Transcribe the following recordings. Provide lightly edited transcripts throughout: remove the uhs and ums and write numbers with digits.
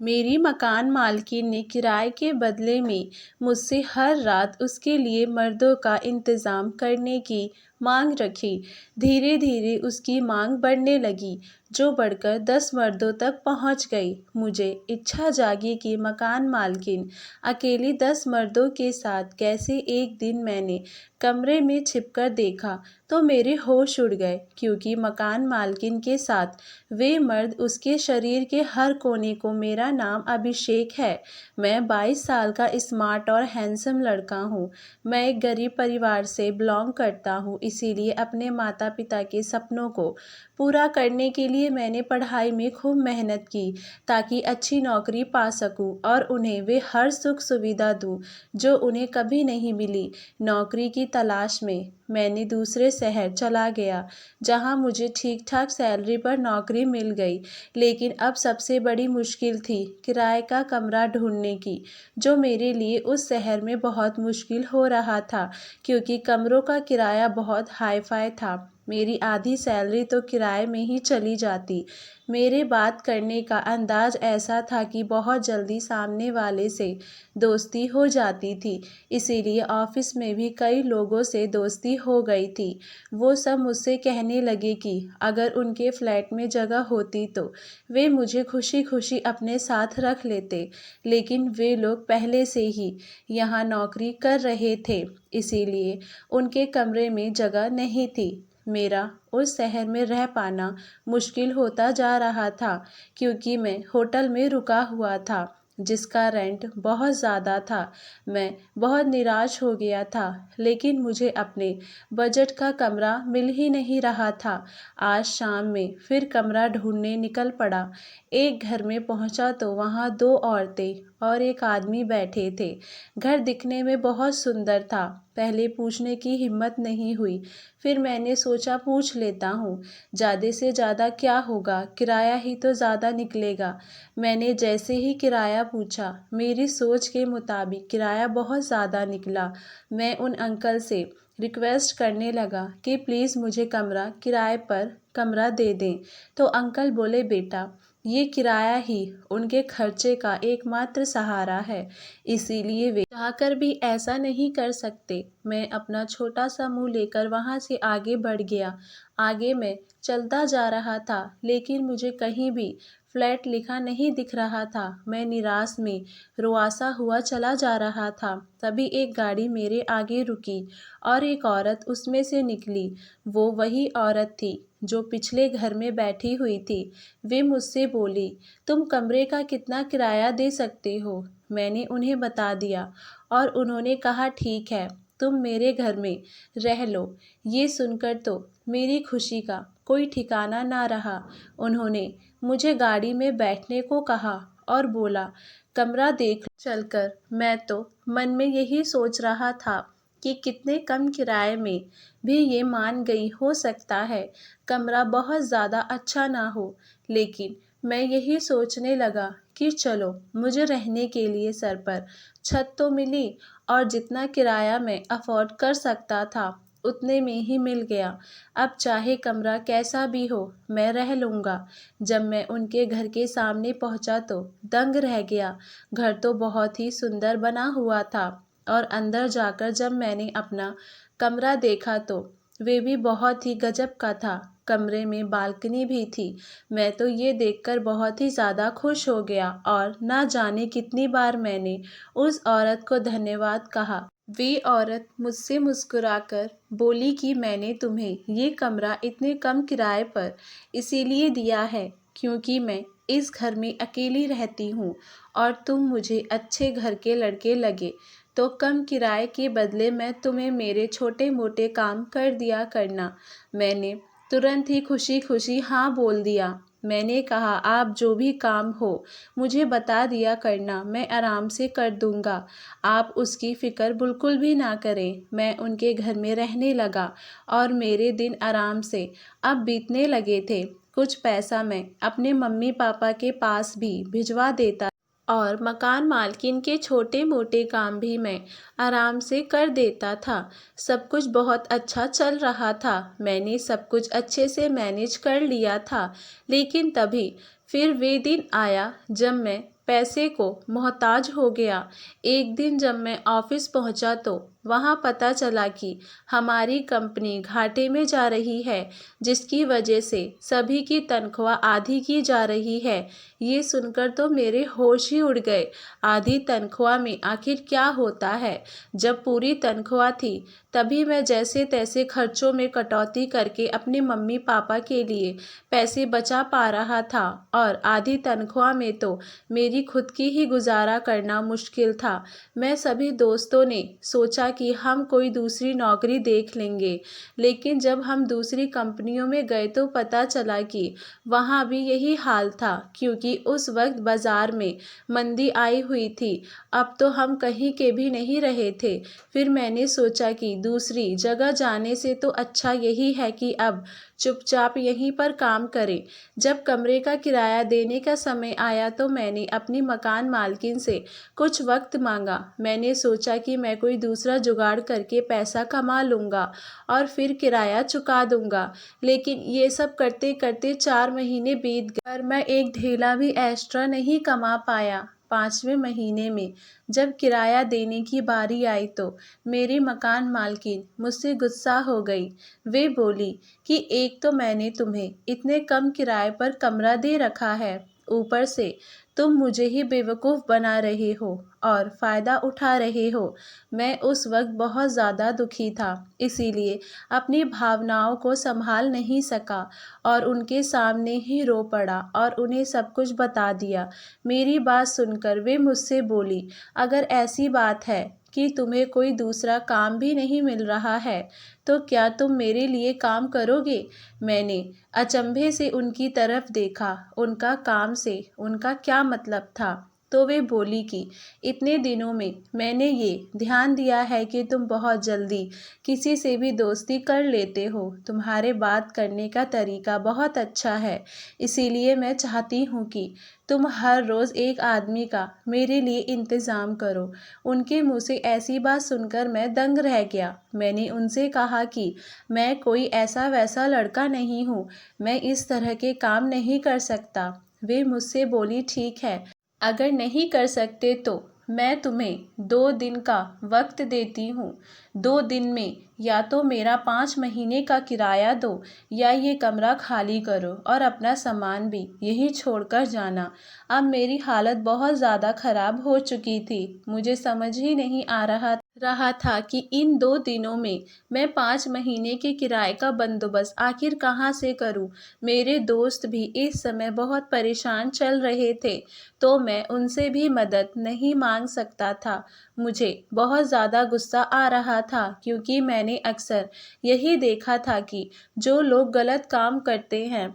मेरी मकान मालकिन ने किराए के बदले में मुझसे हर रात उसके लिए मर्दों का इंतज़ाम करने की मांग रखी। धीरे धीरे उसकी मांग बढ़ने लगी, जो बढ़कर 10 मर्दों तक पहुंच गई। मुझे इच्छा जागी कि मकान मालकिन अकेली 10 मर्दों के साथ कैसे। एक दिन मैंने कमरे में छिपकर देखा तो मेरे होश उड़ गए, क्योंकि मकान मालकिन के साथ वे मर्द उसके शरीर के हर कोने को। मेरा नाम अभिषेक है। मैं 22 साल का स्मार्ट और हैंडसम लड़का हूँ। मैं एक गरीब परिवार से बिलोंग करता हूँ, इसीलिए अपने माता पिता के सपनों को पूरा करने के लिए मैंने पढ़ाई में खूब मेहनत की, ताकि अच्छी नौकरी पा सकूं और उन्हें वे हर सुख सुविधा दूं जो उन्हें कभी नहीं मिली। नौकरी की तलाश में मैंने दूसरे शहर चला गया, जहां मुझे ठीक ठाक सैलरी पर नौकरी मिल गई। लेकिन अब सबसे बड़ी मुश्किल थी किराए का कमरा ढूंढने की, जो मेरे लिए उस शहर में बहुत मुश्किल हो रहा था, क्योंकि कमरों का किराया बहुत हाई फाई था। मेरी आधी सैलरी तो किराए में ही चली जाती। मेरे बात करने का अंदाज ऐसा था कि बहुत जल्दी सामने वाले से दोस्ती हो जाती थी, इसीलिए ऑफिस में भी कई लोगों से दोस्ती हो गई थी। वो सब मुझसे कहने लगे कि अगर उनके फ्लैट में जगह होती तो वे मुझे खुशी खुशी अपने साथ रख लेते, लेकिन वे लोग पहले से ही यहाँ नौकरी कर रहे थे, इसीलिए उनके कमरे में जगह नहीं थी। मेरा उस शहर में रह पाना मुश्किल होता जा रहा था, क्योंकि मैं होटल में रुका हुआ था जिसका रेंट बहुत ज़्यादा था। मैं बहुत निराश हो गया था, लेकिन मुझे अपने बजट का कमरा मिल ही नहीं रहा था। आज शाम में फिर कमरा ढूंढने निकल पड़ा। एक घर में पहुंचा तो वहां 2 औरतें और एक आदमी बैठे थे। घर दिखने में बहुत सुंदर था। पहले पूछने की हिम्मत नहीं हुई, फिर मैंने सोचा पूछ लेता हूँ, ज़्यादा से ज़्यादा क्या होगा, किराया ही तो ज़्यादा निकलेगा। मैंने जैसे ही किराया पूछा, मेरी सोच के मुताबिक किराया बहुत ज़्यादा निकला। मैं उन अंकल से रिक्वेस्ट करने लगा कि प्लीज़ मुझे कमरा किराए पर कमरा दे दें। तो अंकल बोले, बेटा ये किराया ही उनके खर्चे का एकमात्र सहारा है, इसीलिए वे चाहकर भी ऐसा नहीं कर सकते। मैं अपना छोटा सा मुंह लेकर वहां से आगे बढ़ गया। आगे मैं चलता जा रहा था, लेकिन मुझे कहीं भी फ्लैट लिखा नहीं दिख रहा था। मैं निराश में रुआसा हुआ चला जा रहा था। तभी एक गाड़ी मेरे आगे रुकी और एक औरत उसमें से निकली। वो वही औरत थी जो पिछले घर में बैठी हुई थी। वे मुझसे बोली, तुम कमरे का कितना किराया दे सकते हो? मैंने उन्हें बता दिया और उन्होंने कहा, ठीक है, तुम मेरे घर में रह लो। ये सुनकर तो मेरी खुशी का कोई ठिकाना ना रहा। उन्होंने मुझे गाड़ी में बैठने को कहा और बोला, कमरा देख चलकर। मैं तो मन में यही सोच रहा था कि कितने कम किराए में भी ये मान गई। हो सकता है कमरा बहुत ज़्यादा अच्छा ना हो, लेकिन मैं यही सोचने लगा कि चलो, मुझे रहने के लिए सर पर छत तो मिली और जितना किराया मैं अफोर्ड कर सकता था उतने में ही मिल गया। अब चाहे कमरा कैसा भी हो, मैं रह लूँगा। जब मैं उनके घर के सामने पहुँचा तो दंग रह गया। घर तो बहुत ही सुंदर बना हुआ था और अंदर जाकर जब मैंने अपना कमरा देखा तो वे भी बहुत ही गजब का था। कमरे में बालकनी भी थी। मैं तो ये देखकर बहुत ही ज़्यादा खुश हो गया और ना जाने कितनी बार मैंने उस औरत को धन्यवाद कहा। वे औरत मुझसे मुस्कुराकर बोली कि मैंने तुम्हें ये कमरा इतने कम किराए पर इसीलिए दिया है क्योंकि मैं इस घर में अकेली रहती हूँ और तुम मुझे अच्छे घर के लड़के लगे, तो कम किराए के बदले मैं तुम्हें मेरे छोटे मोटे काम कर दिया करना। मैंने तुरंत ही खुशी खुशी हाँ बोल दिया। मैंने कहा, आप जो भी काम हो मुझे बता दिया करना, मैं आराम से कर दूंगा। आप उसकी फ़िक्र बिल्कुल भी ना करें। मैं उनके घर में रहने लगा और मेरे दिन आराम से अब बीतने लगे थे। कुछ पैसा मैं अपने मम्मी पापा के पास भी भिजवा देता और मकान मालकिन के छोटे मोटे काम भी मैं आराम से कर देता था। सब कुछ बहुत अच्छा चल रहा था। मैंने सब कुछ अच्छे से मैनेज कर लिया था। लेकिन तभी फिर वे दिन आया जब मैं पैसे को मोहताज हो गया। एक दिन जब मैं ऑफिस पहुंचा तो वहां पता चला कि हमारी कंपनी घाटे में जा रही है, जिसकी वजह से सभी की तनख्वाह आधी की जा रही है। ये सुनकर तो मेरे होश ही उड़ गए। आधी तनख्वाह में आखिर क्या होता है? जब पूरी तनख्वाह थी तभी मैं जैसे तैसे खर्चों में कटौती करके अपने मम्मी पापा के लिए पैसे बचा पा रहा था, और आधी तनख्वाह में तो मेरी खुद की ही गुजारा करना मुश्किल था। मैं सभी दोस्तों ने सोचा कि हम कोई दूसरी नौकरी देख लेंगे, लेकिन जब हम दूसरी कंपनियों में गए तो पता चला कि वहाँ भी यही हाल था, क्योंकि उस वक्त बाज़ार में मंदी आई हुई थी। अब तो हम कहीं के भी नहीं रहे थे। फिर मैंने सोचा कि दूसरी जगह जाने से तो अच्छा यही है कि अब चुपचाप यहीं पर काम करें। जब कमरे का किराया देने का समय आया तो मैंने अपनी मकान मालकिन से कुछ वक्त मांगा। मैंने सोचा कि मैं कोई दूसरा जुगाड़ करके पैसा कमा लूँगा और फिर किराया चुका दूँगा। लेकिन ये सब करते करते 4 महीने बीत गए, पर मैं एक ढेला भी एक्स्ट्रा नहीं कमा पाया। 5वें महीने में जब किराया देने की बारी आई तो मेरी मकान मालकिन मुझसे गुस्सा हो गई। वे बोली कि एक तो मैंने तुम्हें इतने कम किराए पर कमरा दे रखा है, ऊपर से तुम मुझे ही बेवकूफ़ बना रहे हो और फ़ायदा उठा रहे हो। मैं उस वक्त बहुत ज़्यादा दुखी था, इसीलिए अपनी भावनाओं को संभाल नहीं सका और उनके सामने ही रो पड़ा और उन्हें सब कुछ बता दिया। मेरी बात सुनकर वे मुझसे बोली, अगर ऐसी बात है कि तुम्हें कोई दूसरा काम भी नहीं मिल रहा है, तो क्या तुम मेरे लिए काम करोगे? मैंने अचंभे से उनकी तरफ देखा। उनका काम से उनका क्या मतलब था? तो वे बोली कि इतने दिनों में मैंने ये ध्यान दिया है कि तुम बहुत जल्दी किसी से भी दोस्ती कर लेते हो। तुम्हारे बात करने का तरीका बहुत अच्छा है, इसीलिए मैं चाहती हूँ कि तुम हर रोज़ एक आदमी का मेरे लिए इंतज़ाम करो। उनके मुँह से ऐसी बात सुनकर मैं दंग रह गया। मैंने उनसे कहा कि मैं कोई ऐसा वैसा लड़का नहीं हूँ, मैं इस तरह के काम नहीं कर सकता। वे मुझसे बोली, ठीक है, अगर नहीं कर सकते तो मैं तुम्हें 2 दिन का वक्त देती हूँ। 2 दिन में या तो मेरा 5 महीने का किराया दो या ये कमरा खाली करो और अपना सामान भी यहीं छोड़कर जाना। अब मेरी हालत बहुत ज़्यादा ख़राब हो चुकी थी। मुझे समझ ही नहीं आ रहा था कि इन 2 दिनों में मैं 5 महीने के किराए का बंदोबस्त आखिर कहाँ से करूँ। मेरे दोस्त भी इस समय बहुत परेशान चल रहे थे, तो मैं उनसे भी मदद नहीं मांग सकता था। मुझे बहुत ज़्यादा गुस्सा आ रहा था, क्योंकि मैंने अक्सर यही देखा था कि जो लोग गलत काम करते हैं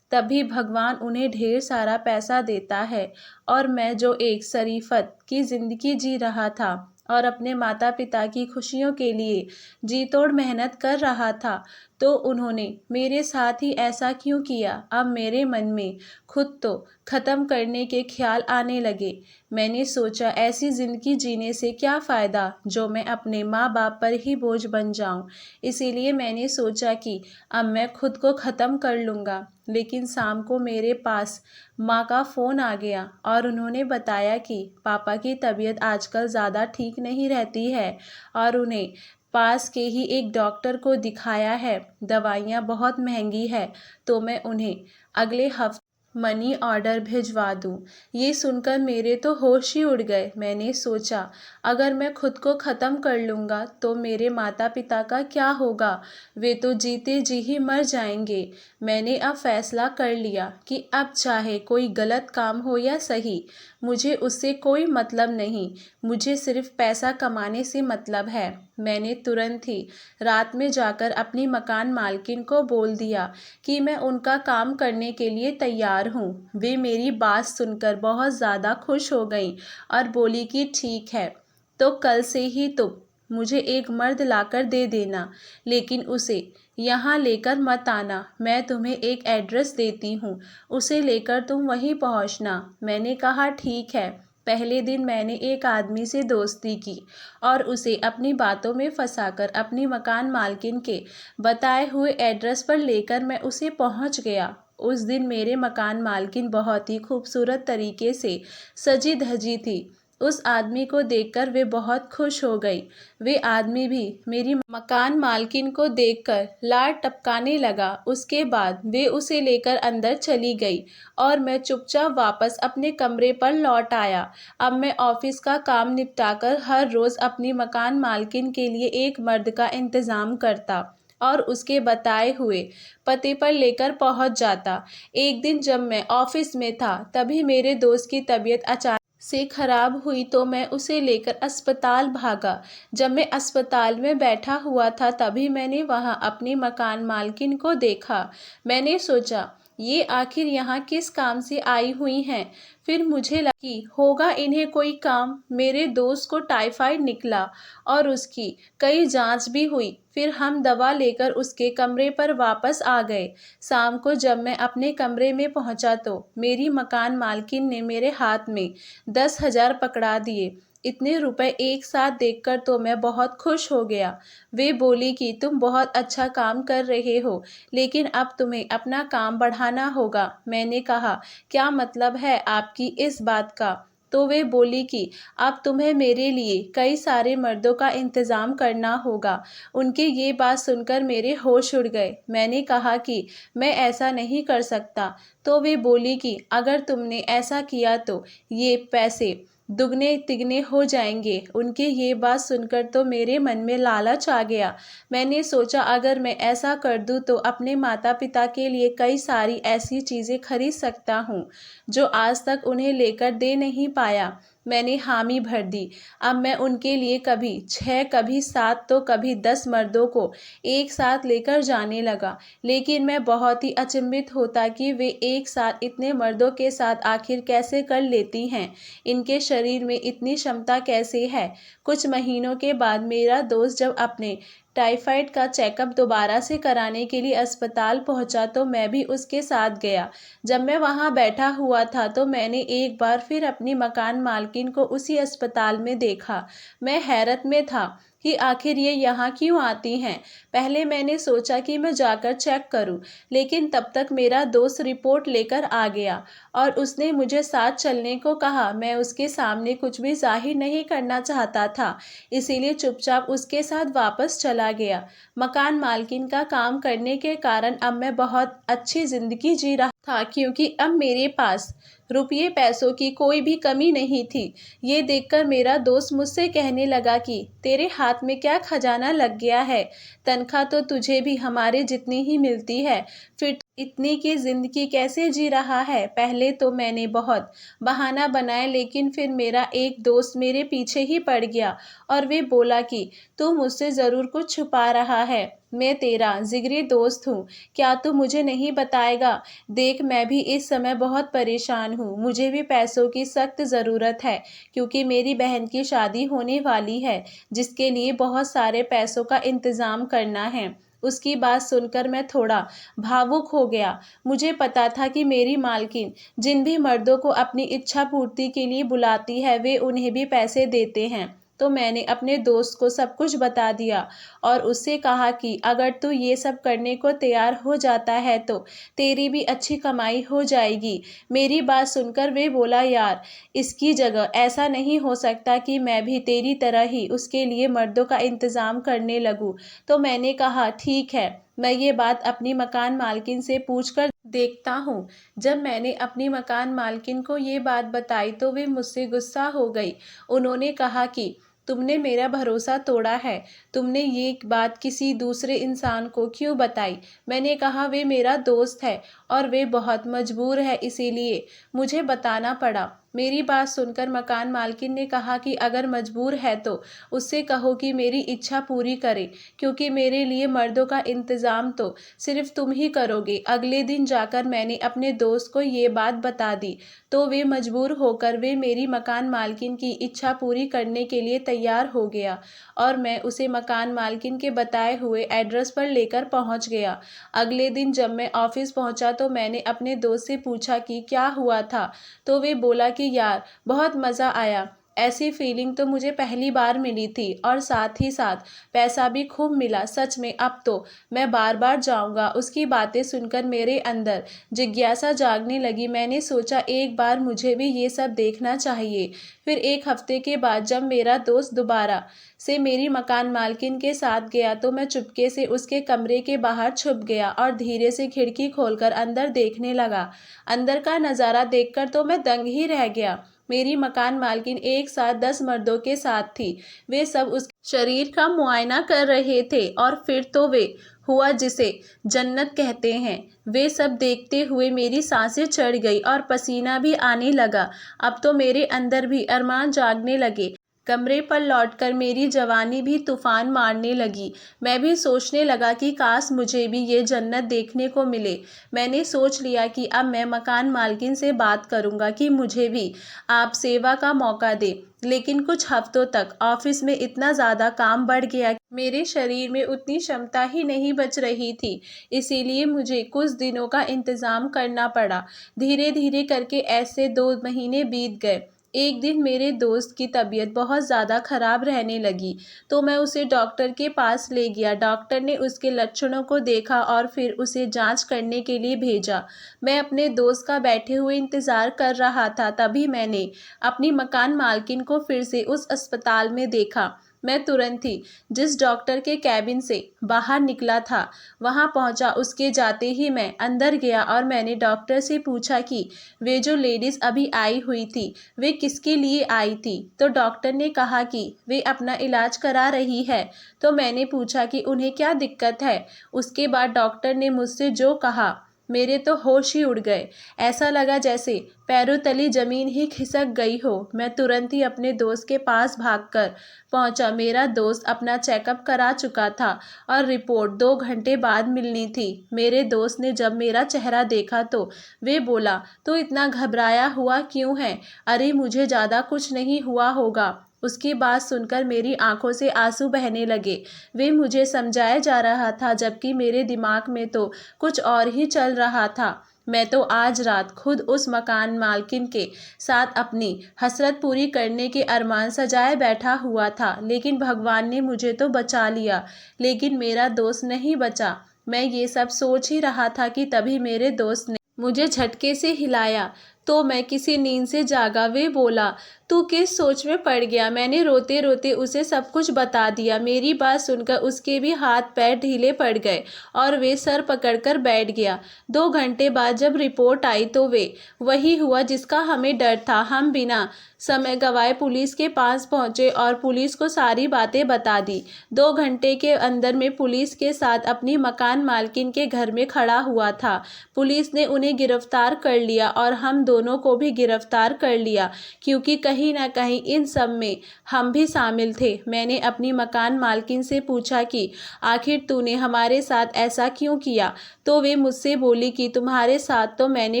तभी भगवान उन्हें ढेर सारा पैसा देता है, और मैं जो एक शरीफत की ज़िंदगी जी रहा था और अपने माता पिता की खुशियों के लिए जी तोड़ मेहनत कर रहा था, तो उन्होंने मेरे साथ ही ऐसा क्यों किया? अब मेरे मन में खुद तो ख़त्म करने के ख्याल आने लगे। मैंने सोचा, ऐसी ज़िंदगी जीने से क्या फ़ायदा जो मैं अपने माँ बाप पर ही बोझ बन जाऊँ। इसीलिए मैंने सोचा कि अब मैं खुद को ख़त्म कर लूँगा। लेकिन शाम को मेरे पास माँ का फ़ोन आ गया और उन्होंने बताया कि पापा की तबीयत आजकल ज़्यादा ठीक नहीं रहती है और उन्हें पास के ही एक डॉक्टर को दिखाया है। दवाइयाँ बहुत महंगी है, तो मैं उन्हें अगले हफ्ते मनी ऑर्डर भिजवा दूँ। ये सुनकर मेरे तो होश ही उड़ गए। मैंने सोचा, अगर मैं खुद को ख़त्म कर लूँगा तो मेरे माता पिता का क्या होगा? वे तो जीते जी ही मर जाएंगे। मैंने अब फैसला कर लिया कि अब चाहे कोई गलत काम हो या सही, मुझे उससे कोई मतलब नहीं। मुझे सिर्फ पैसा कमाने से मतलब है। मैंने तुरंत ही रात में जाकर अपनी मकान मालकिन को बोल दिया कि मैं उनका काम करने के लिए तैयार हूँ। वे मेरी बात सुनकर बहुत ज़्यादा खुश हो गई और बोली कि ठीक है, तो कल से ही तुम मुझे एक मर्द लाकर दे देना, लेकिन उसे यहाँ लेकर मत आना। मैं तुम्हें एक एड्रेस देती हूँ, उसे लेकर तुम वहीं पहुँचना। मैंने कहा, ठीक है। पहले दिन मैंने एक आदमी से दोस्ती की और उसे अपनी बातों में फंसाकर अपनी मकान मालकिन के बताए हुए एड्रेस पर लेकर मैं उसे पहुंच गया। उस दिन मेरे मकान मालकिन बहुत ही खूबसूरत तरीके से सजी धजी थी। उस आदमी को देखकर वे बहुत खुश हो गई। वे आदमी भी मेरी मकान मालकिन को देखकर लाड टपकाने लगा। उसके बाद वे उसे लेकर अंदर चली गई और मैं चुपचाप वापस अपने कमरे पर लौट आया। अब मैं ऑफिस का काम निपटाकर हर रोज़ अपनी मकान मालकिन के लिए एक मर्द का इंतज़ाम करता और उसके बताए हुए पते पर लेकर पहुंच जाता। एक दिन जब मैं ऑफिस में था तभी मेरे दोस्त की तबीयत अचानक से खराब हुई तो मैं उसे लेकर अस्पताल भागा। जब मैं अस्पताल में बैठा हुआ था तभी मैंने वहां अपनी मकान मालकिन को देखा। मैंने सोचा ये आखिर यहाँ किस काम से आई हुई हैं। फिर मुझे लगा कि होगा इन्हें कोई काम। मेरे दोस्त को टाइफाइड निकला और उसकी कई जांच भी हुई। फिर हम दवा लेकर उसके कमरे पर वापस आ गए। शाम को जब मैं अपने कमरे में पहुंचा तो मेरी मकान मालकिन ने मेरे हाथ में 10,000 पकड़ा दिए। इतने रुपए एक साथ देखकर तो मैं बहुत खुश हो गया। वे बोली कि तुम बहुत अच्छा काम कर रहे हो, लेकिन अब तुम्हें अपना काम बढ़ाना होगा। मैंने कहा, क्या मतलब है आपकी इस बात का? तो वे बोली कि अब तुम्हें मेरे लिए कई सारे मर्दों का इंतज़ाम करना होगा। उनके ये बात सुनकर मेरे होश उड़ गए। मैंने कहा कि मैं ऐसा नहीं कर सकता। तो वे बोली कि अगर तुमने ऐसा किया तो ये पैसे दुगने तिगने हो जाएंगे। उनके ये बात सुनकर तो मेरे मन में लालच आ गया। मैंने सोचा अगर मैं ऐसा कर दूं तो अपने माता पिता के लिए कई सारी ऐसी चीज़ें खरीद सकता हूं जो आज तक उन्हें लेकर दे नहीं पाया। मैंने हामी भर दी। अब मैं उनके लिए कभी 6, कभी 7 तो कभी 10 मर्दों को एक साथ लेकर जाने लगा। लेकिन मैं बहुत ही अचंभित होता कि वे एक साथ इतने मर्दों के साथ आखिर कैसे कर लेती हैं। इनके शरीर में इतनी क्षमता कैसे है। कुछ महीनों के बाद मेरा दोस्त जब अपने टाइफाइड का चेकअप दोबारा से कराने के लिए अस्पताल पहुंचा तो मैं भी उसके साथ गया। जब मैं वहां बैठा हुआ था तो मैंने एक बार फिर अपनी मकान मालकिन को उसी अस्पताल में देखा। मैं हैरत में था कि आखिर ये यहाँ क्यों आती हैं। पहले मैंने सोचा कि मैं जाकर चेक करूं, लेकिन तब तक मेरा दोस्त रिपोर्ट लेकर आ गया और उसने मुझे साथ चलने को कहा। मैं उसके सामने कुछ भी जाहिर नहीं करना चाहता था, इसीलिए चुपचाप उसके साथ वापस चला गया। मकान मालकिन का काम करने के कारण अब मैं बहुत अच्छी ज़िंदगी जी रहा था, क्योंकि अब मेरे पास रुपये पैसों की कोई भी कमी नहीं थी। ये देखकर मेरा दोस्त मुझसे कहने लगा कि तेरे हाथ में क्या खजाना लग गया है। तनख्वाह तो तुझे भी हमारे जितनी ही मिलती है, फिर इतनी की ज़िंदगी कैसे जी रहा है। पहले तो मैंने बहुत बहाना बनाया, लेकिन फिर मेरा एक दोस्त मेरे पीछे ही पड़ गया और वे बोला कि तू मुझसे ज़रूर कुछ छुपा रहा है। मैं तेरा जिगरी दोस्त हूँ, क्या तू मुझे नहीं बताएगा? देख, मैं भी इस समय बहुत परेशान हूँ। मुझे भी पैसों की सख्त ज़रूरत है, क्योंकि मेरी बहन की शादी होने वाली है, जिसके लिए बहुत सारे पैसों का इंतज़ाम करना है। उसकी बात सुनकर मैं थोड़ा भावुक हो गया। मुझे पता था कि मेरी मालकिन जिन भी मर्दों को अपनी इच्छा पूर्ति के लिए बुलाती है वे उन्हें भी पैसे देते हैं। तो मैंने अपने दोस्त को सब कुछ बता दिया और उससे कहा कि अगर तू ये सब करने को तैयार हो जाता है तो तेरी भी अच्छी कमाई हो जाएगी। मेरी बात सुनकर वे बोला, यार, इसकी जगह ऐसा नहीं हो सकता कि मैं भी तेरी तरह ही उसके लिए मर्दों का इंतज़ाम करने लगूं। तो मैंने कहा, ठीक है, मैं ये बात अपनी मकान मालकिन से पूछकर देखता हूँ। जब मैंने अपनी मकान मालकिन को ये बात बताई तो वे मुझसे गुस्सा हो गई। उन्होंने कहा कि तुमने मेरा भरोसा तोड़ा है। तुमने ये बात किसी दूसरे इंसान को क्यों बताई? मैंने कहा, वे मेरा दोस्त है और वे बहुत मजबूर है, इसीलिए मुझे बताना पड़ा। मेरी बात सुनकर मकान मालकिन ने कहा कि अगर मजबूर है तो उससे कहो कि मेरी इच्छा पूरी करे, क्योंकि मेरे लिए मर्दों का इंतज़ाम तो सिर्फ तुम ही करोगे। अगले दिन जाकर मैंने अपने दोस्त को ये बात बता दी तो वे मजबूर होकर वे मेरी मकान मालकिन की इच्छा पूरी करने के लिए तैयार हो गया और मैं उसे मकान मालकिन के बताए हुए एड्रेस पर लेकर पहुंच गया। अगले दिन जब मैं ऑफिस पहुंचा तो मैंने अपने दोस्त से पूछा कि क्या हुआ था। तो वे बोला कि यार, बहुत मज़ा आया। ऐसी फीलिंग तो मुझे पहली बार मिली थी और साथ ही साथ पैसा भी खूब मिला। सच में अब तो मैं बार बार जाऊंगा। उसकी बातें सुनकर मेरे अंदर जिज्ञासा जागने लगी। मैंने सोचा एक बार मुझे भी ये सब देखना चाहिए। फिर एक हफ्ते के बाद जब मेरा दोस्त दोबारा से मेरी मकान मालकिन के साथ गया तो मैं चुपके से उसके कमरे के बाहर छुप गया और धीरे से खिड़की खोलकर अंदर देखने लगा। अंदर का नज़ारा देखकर तो मैं दंग ही रह गया। मेरी मकान मालकिन एक साथ 10 मर्दों के साथ थी। वे सब उसके शरीर का मुआयना कर रहे थे और फिर तो वे हुआ जिसे जन्नत कहते हैं। वे सब देखते हुए मेरी सांसें चढ़ गई और पसीना भी आने लगा। अब तो मेरे अंदर भी अरमान जागने लगे। कमरे पर लौटकर मेरी जवानी भी तूफान मारने लगी। मैं भी सोचने लगा कि काश मुझे भी ये जन्नत देखने को मिले। मैंने सोच लिया कि अब मैं मकान मालकिन से बात करूंगा कि मुझे भी आप सेवा का मौका दे। लेकिन कुछ हफ्तों तक ऑफिस में इतना ज़्यादा काम बढ़ गया कि मेरे शरीर में उतनी क्षमता ही नहीं बच रही थी। इसीलिए मुझे कुछ दिनों का इंतज़ाम करना पड़ा। धीरे धीरे करके ऐसे 2 महीने बीत गए। एक दिन मेरे दोस्त की तबीयत बहुत ज़्यादा ख़राब रहने लगी तो मैं उसे डॉक्टर के पास ले गया। डॉक्टर ने उसके लक्षणों को देखा और फिर उसे जांच करने के लिए भेजा। मैं अपने दोस्त का बैठे हुए इंतज़ार कर रहा था, तभी मैंने अपनी मकान मालकिन को फिर से उस अस्पताल में देखा। मैं तुरंत ही जिस डॉक्टर के कैबिन से बाहर निकला था वहां पहुंचा। उसके जाते ही मैं अंदर गया और मैंने डॉक्टर से पूछा कि वे जो लेडीज़ अभी आई हुई थी वे किसके लिए आई थी। तो डॉक्टर ने कहा कि वे अपना इलाज करा रही है। तो मैंने पूछा कि उन्हें क्या दिक्कत है। उसके बाद डॉक्टर ने मुझसे जो कहा मेरे तो होश ही उड़ गए। ऐसा लगा जैसे पैरों तली जमीन ही खिसक गई हो। मैं तुरंत ही अपने दोस्त के पास भागकर पहुंचा। मेरा दोस्त अपना चेकअप करा चुका था और रिपोर्ट 2 घंटे बाद मिलनी थी। मेरे दोस्त ने जब मेरा चेहरा देखा तो वे बोला, तो इतना घबराया हुआ क्यों है? अरे मुझे ज़्यादा कुछ नहीं हुआ होगा। उसकी बात सुनकर मेरी आंखों से आंसू बहने लगे। वे मुझे समझाया जा रहा था जबकि मेरे दिमाग में तो कुछ और ही चल रहा था। मैं तो आज रात खुद उस मकान मालकिन के साथ अपनी हसरत पूरी करने के अरमान सजाए बैठा हुआ था, लेकिन भगवान ने मुझे तो बचा लिया, लेकिन मेरा दोस्त नहीं बचा। मैं ये सब सोच ही रहा था कि तभी मेरे दोस्त ने मुझे झटके से हिलाया तो मैं किसी नींद से जागा। वे बोला, तू किस सोच में पड़ गया? मैंने रोते रोते उसे सब कुछ बता दिया। मेरी बात सुनकर उसके भी हाथ पैर ढीले पड़ गए और वे सर पकड़कर बैठ गया। 2 घंटे बाद जब रिपोर्ट आई तो वे वही हुआ जिसका हमें डर था। हम बिना समय गवाए पुलिस के पास पहुंचे और पुलिस को सारी बातें बता दी। 2 घंटे के अंदर में पुलिस के साथ अपनी मकान मालकिन के घर में खड़ा हुआ था। पुलिस ने उन्हें गिरफ्तार कर लिया और हम दोनों को भी गिरफ्तार कर लिया, क्योंकि कहीं ना कहीं इन सब में हम भी शामिल थे। मैंने अपनी मकान मालकिन से पूछा कि आखिर तूने हमारे साथ ऐसा क्यों किया? तो वे मुझसे बोली कि तुम्हारे साथ तो मैंने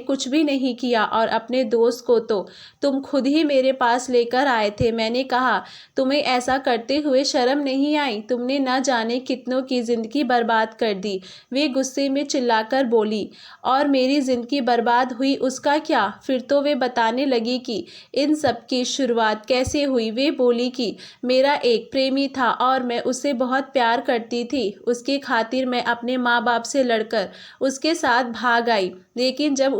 कुछ भी नहीं किया और अपने दोस्त को तो तुम खुद ही मेरे पास लेकर आए थे। मैंने कहा, तुम्हें ऐसा करते हुए शर्म नहीं आई? तुमने न जाने कितनों की ज़िंदगी बर्बाद कर दी। वे गुस्से में चिल्लाकर बोली, और मेरी ज़िंदगी बर्बाद हुई उसका क्या? फिर तो वे बताने लगी कि इन सब की शुरुआत कैसे हुई। वे बोली कि मेरा एक प्रेमी था और मैं उससे बहुत प्यार करती थी। उसकी खातिर मैं अपने माँ बाप से लड़कर उसके साथ भाग आई, लेकिन जब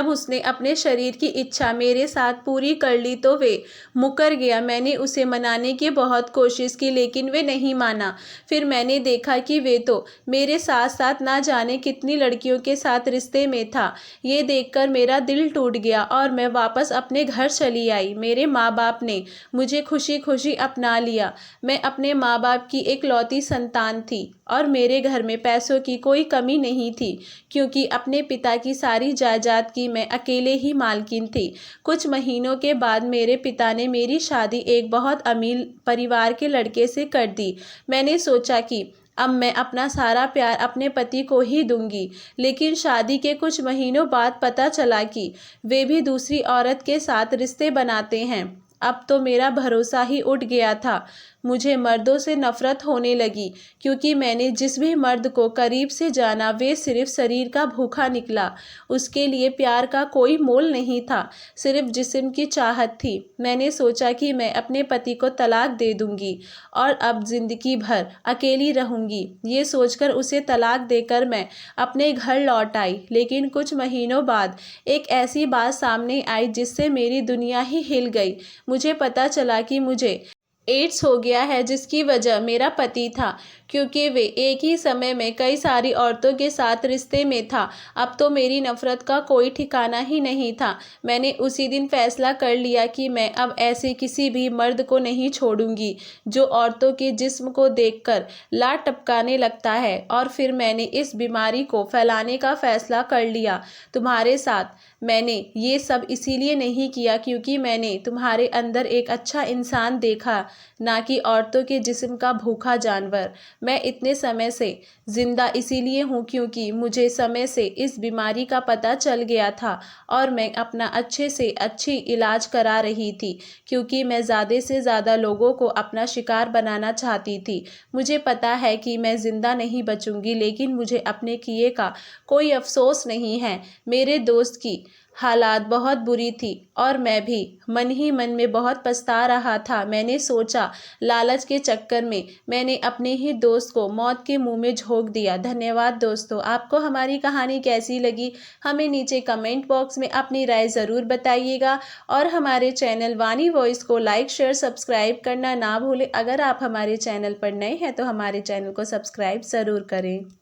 उसने अपने शरीर की इच्छा मेरे साथ पूरी कर ली तो वे मुकर गया। मैंने उसे मनाने की बहुत कोशिश की, लेकिन वे नहीं माना। फिर मैंने देखा कि वे तो मेरे साथ साथ ना जाने कितनी लड़कियों के साथ रिश्ते में था। ये देखकर मेरा दिल टूट गया और मैं वापस अपने घर चली आई। मेरे माँ बाप ने मुझे खुशी खुशी अपना लिया। मैं अपने माँ बाप की एकलौती संतान थी और मेरे घर में पैसों की कोई कमी नहीं थी, क्योंकि अपने पिता की सारी जायदाद की मैं अकेले ही मालकिन थी। कुछ महीनों के बाद मेरे पिता ने मेरी शादी एक बहुत अमीर परिवार के लड़के से कर दी। मैंने सोचा कि अब मैं अपना सारा प्यार अपने पति को ही दूंगी, लेकिन शादी के कुछ महीनों बाद पता चला कि वे भी दूसरी औरत के साथ रिश्ते बनाते हैं। अब तो मेरा भरोसा ही उठ गया था। मुझे मर्दों से नफ़रत होने लगी, क्योंकि मैंने जिस भी मर्द को करीब से जाना वे सिर्फ शरीर का भूखा निकला। उसके लिए प्यार का कोई मोल नहीं था, सिर्फ जिस्म की चाहत थी। मैंने सोचा कि मैं अपने पति को तलाक दे दूंगी और अब ज़िंदगी भर अकेली रहूंगी। ये सोचकर उसे तलाक देकर मैं अपने घर लौट आई। लेकिन कुछ महीनों बाद एक ऐसी बात सामने आई जिससे मेरी दुनिया ही हिल गई। मुझे पता चला कि मुझे एड्स हो गया है, जिसकी वजह मेरा पति था, क्योंकि वे एक ही समय में कई सारी औरतों के साथ रिश्ते में था। अब तो मेरी नफ़रत का कोई ठिकाना ही नहीं था। मैंने उसी दिन फैसला कर लिया कि मैं अब ऐसे किसी भी मर्द को नहीं छोड़ूंगी जो औरतों के जिस्म को देखकर लात टपकाने लगता है। और फिर मैंने इस बीमारी को फैलाने का फैसला कर लिया तुम्हारे साथ। मैंने ये सब इसीलिए नहीं किया क्योंकि मैंने तुम्हारे अंदर एक अच्छा इंसान देखा, ना कि औरतों के जिस्म का भूखा जानवर। मैं इतने समय से ज़िंदा इसीलिए हूँ क्योंकि मुझे समय से इस बीमारी का पता चल गया था और मैं अपना अच्छे से अच्छी इलाज करा रही थी, क्योंकि मैं ज़्यादा से ज़्यादा लोगों को अपना शिकार बनाना चाहती थी। मुझे पता है कि मैं ज़िंदा नहीं बचूंगी, लेकिन मुझे अपने किए का कोई अफसोस नहीं है। मेरे दोस्त की हालात बहुत बुरी थी और मैं भी मन ही मन में बहुत पछता रहा था। मैंने सोचा लालच के चक्कर में मैंने अपने ही दोस्त को मौत के मुंह में झोंक दिया। धन्यवाद दोस्तों। आपको हमारी कहानी कैसी लगी हमें नीचे कमेंट बॉक्स में अपनी राय ज़रूर बताइएगा और हमारे चैनल वानी वॉइस को लाइक शेयर सब्सक्राइब करना ना भूलें। अगर आप हमारे चैनल पर नए हैं तो हमारे चैनल को सब्सक्राइब ज़रूर करें।